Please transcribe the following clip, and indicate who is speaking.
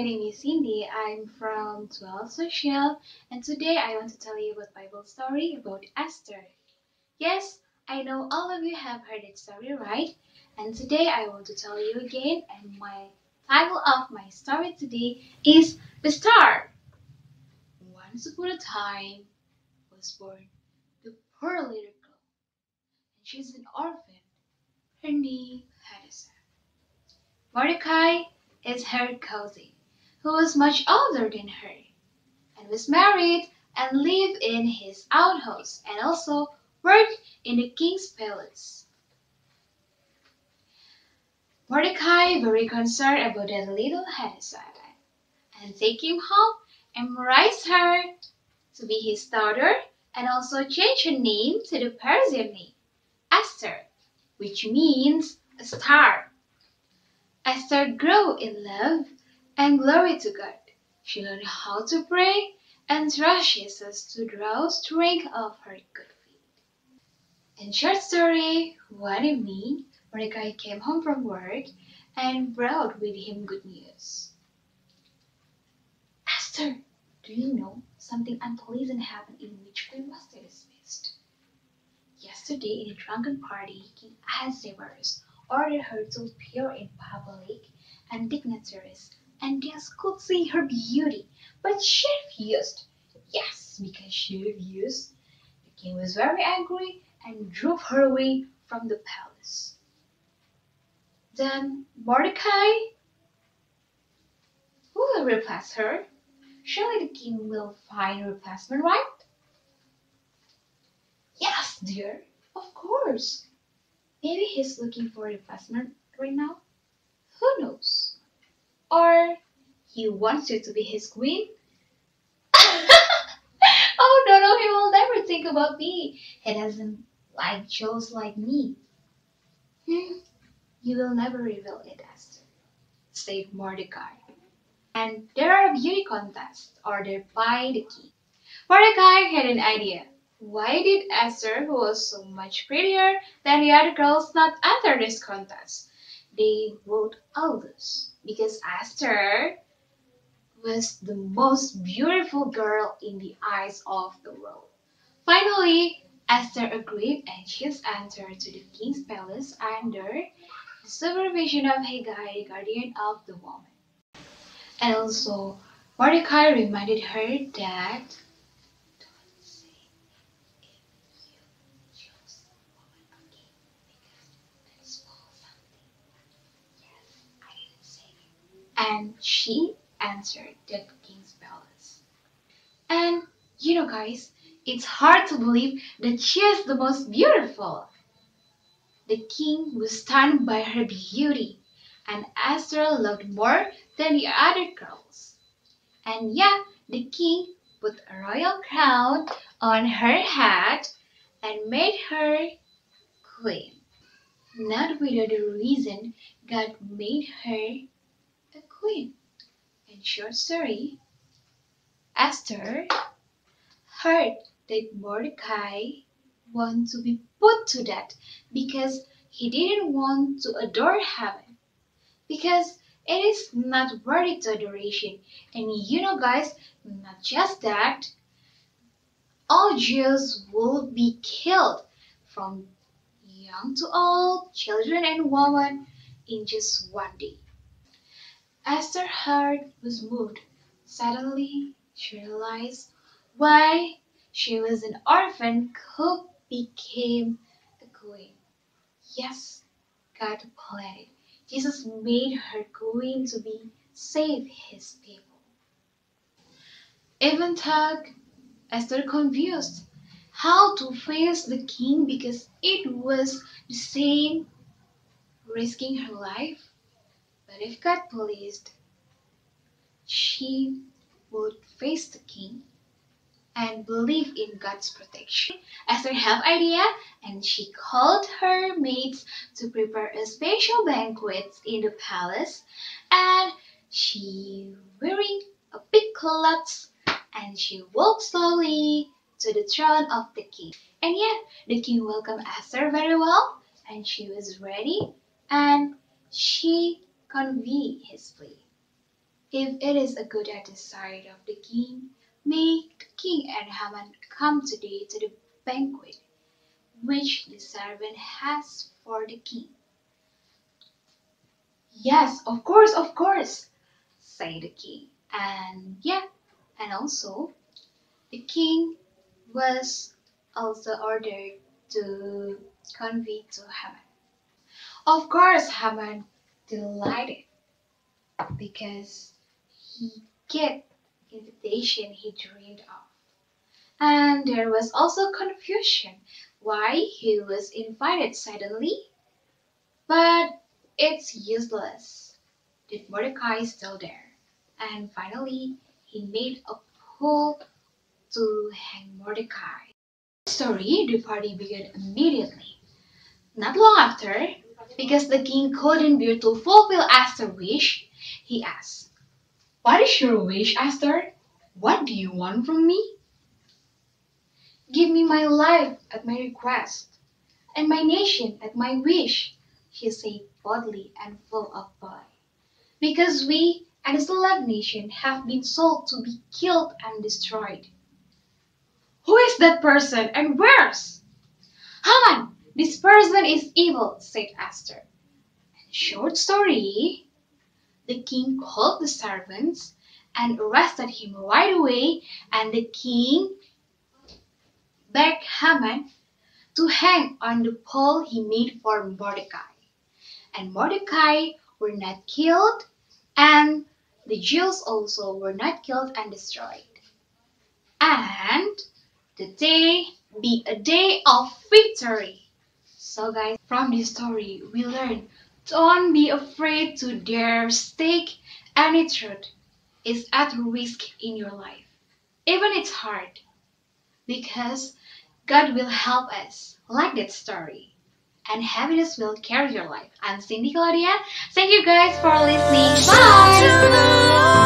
Speaker 1: my name is Cindy. I'm from 12 Social, and today I want to tell you about Bible story about Esther. Yes, I know all of you have heard that story, right? And today I want to tell you again, and my title of my story today is Besar. Once upon a time was born the poor little girl, and she's an orphan. Her name Hadassah. Mordecai is her cousin, who was much older than her, and was married and lived in his outhouse and also worked in the king's palace. Mordecai, very concerned about that little Hadassah, and take him home and raise her to be his daughter, and also change her name to the Persian name, Esther, which means a star. Esther grew in love and glory to God. She learned how to pray and trust Jesus to draw strength of her good faith. In short story, one evening, Mordecai came home from work and brought with him good news. Esther, do you know something unpleasant happened in which we must be dismissed? Yesterday in a drunken party, King Ahasuerus ordered her to appear in public, and dignitaries and guests could see her beauty, but she refused. Yes, because she refused, the king was very angry and drove her away from the palace. Then Mordecai, who will replace her? Surely the king will find a replacement, right? Yes, dear, of course. Maybe he's looking for a replacement right now. Who knows? Or he wants you to be his queen? Oh no, he will never think about me. He doesn't like Joes like me. You will never reveal it, Esther, said Mordecai. And there are beauty contests ordered by the king. Mordecai had an idea. Why did Esther, who was so much prettier than the other girls, not enter this contest? They would all lose because Esther was the most beautiful girl in the eyes of the world. Finally, Esther agreed and she entered to the king's palace under the supervision of Haggai, the guardian of the woman. And also, Mordecai reminded her that don't say if you choose a woman again because that's small something. Yes, I didn't say it. And she entered the king's palace. And guys, it's hard to believe that she is the most beautiful. The king was stunned by her beauty, and Esther loved more than the other girls. And yeah, the king put a royal crown on her head and made her queen. Not without a reason, God made her a queen. In short story, Esther heard that Mordecai wanted to be put to death because he didn't want to adore heaven. Because it is not worthy to adoration. And guys, not just that, all Jews will be killed from young to old, children and women in just one day. Esther's heart was moved. Suddenly, she realized why she was an orphan who became a queen. Yes, God planned it. Jesus made her queen to be save his people. Even though Esther confused how to face the king because it was the same risking her life. But if God pleased, she would face the king and believe in God's protection. Esther had an idea and she called her maids to prepare a special banquet in the palace, and she wearing a big cloth and she walked slowly to the throne of the king. And yet the king welcomed Esther very well and she was ready and she conveyed his plea. If it is a good at the side of the king, make the king and Haman come today to the banquet which the servant has for the king. Yes, of course, said the king. And yeah, and also the king was also ordered to convey to Haman. Of course, Haman delighted because he get invitation he dreamed of. And there was also confusion why he was invited suddenly, but it's useless. Did Mordecai still there? And finally, he made a pull to hang Mordecai. Story, the party began immediately. Not long after, because the king couldn't bear to fulfill Esther's wish, he asked, "What is your wish, Esther? What do you want from me?" "Give me my life at my request, and my nation at my wish," she said boldly and full of joy. "Because we and the slave nation have been sold to be killed and destroyed." "Who is that person and where's?" "Haman, this person is evil," said Esther. Short story, the king called the servants and arrested him right away, and the king begged Haman to hang on the pole he made for Mordecai. And Mordecai were not killed, and the Jews also were not killed and destroyed. And the day be a day of victory. So guys, from this story we learn, don't be afraid to dare stake any truth is at risk in your life. Even it's hard, because God will help us, like that story. And happiness will carry your life. I'm Cindy Claudia. Thank you guys for listening. Bye!